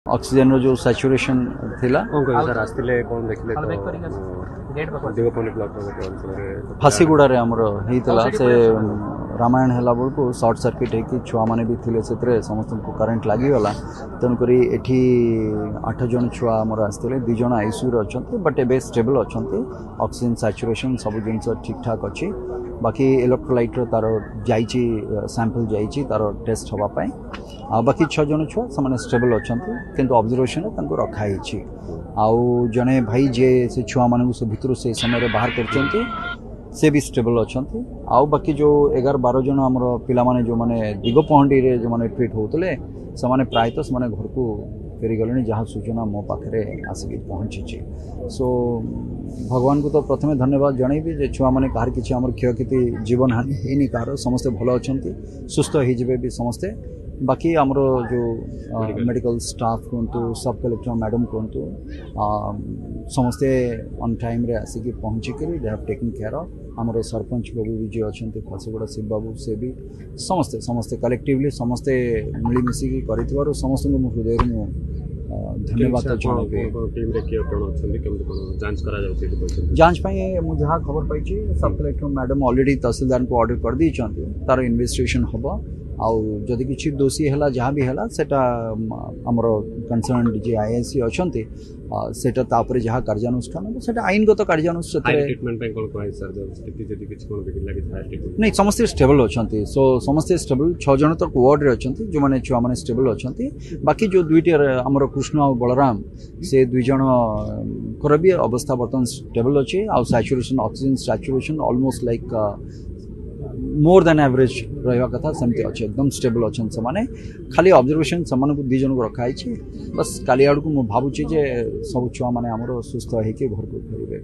Oxygen रो जो saturation थिला sir आस्तिले कोन देखले तो फासीगुड़ा रे हमरो हेतला से रामायण हैला बळको शॉर्ट सर्किट है कि छुआ माने भी थिले सेतरे समस्त को करंट लागि गला तन करी एठी 8 जन छुआ हमर आस्तिले 2 जन आईसीयू रे अछंती बट एबे स्टेबल अछंती ऑक्सीजन सैचुरेशन सब जिंस ठीक ठाक अछि बाकी इलेक्ट्रोलाइट रो तार जाईची सैंपल जाईची तार टेस्ट हवा पाए आ बाकी 6 जन छुआ समान स्टेबल अछंती किंतु ऑब्जर्वेशन तांको रखा हिची आउ जने भाई जे से छुआ मानू से भितर से समय रे बाहर करचंती से भी स्टेबल अछंती आउ बाकी जो 11-12 जन हमर पिला माने जो माने दिगपहंडी रे जो माने ट्रीट होतले से माने प्राय तो से माने घर को फेरी गलनी जहाँ सूचना मो पाखे आसिक पहुँची सो भगवान को तो प्रथमे धन्यवाद जनइबी जे छुआ माने कहार किछि हमर क्षयक्षति जीवन हानि हेनी कहार समस्ते भल अछंती सुस्थ हो जिवे भी समस्ते बाकी आमर जो मेडिकल स्टाफ कहतु सब कलेक्टर मैडम कहतु समस्ते ऑन टाइम रे आसिक पहुँचिक they have taken care of आमर सरपंच बाबू भी जो अच्छा फासीगुड़ा शिव बाबू से भी समस्ते समस्ते कलेक्टिवली समस्ते मिलमिशिकी कर समस्त हृदय धन्यवाद जांच मुझे जहाँ खबर पाई सब कलेक्टर मैडम ऑलरेडी तहसीलदार को ऑर्डर कर दी तार इन्वेस्टिगेशन हम आउ जदि किसी दोषी है जहाँ भी है सेटा आमर कंसर्न जे आईएससी अच्छा सेटा तापर जहाँ कार्यानुष्ठान सेटा आईनगत कार्यानुष्ठान नहीं समस्ते स्टेबल अच्छा सो समस्ते स्टेबल 6 जन तक वार्ड रे अच्छा जो मैंने छुआ मैंने स्टेबल अच्छा बाकी जो दुईटी आमर कृष्ण और बलराम से 2 जन कर भी अवस्था बर्तमान स्टेबल अच्छे आउ saturation oxygen saturation almost like more than average रहा कथा सेमती अच्छे एकदम स्टेबल अच्छा से माने खाली ऑब्जर्वेशन समान को 2 जन को रखाई बस काली आड़ को भावुची जे सब छुआ माने हमरो सुस्थ होके घर को फेरबे।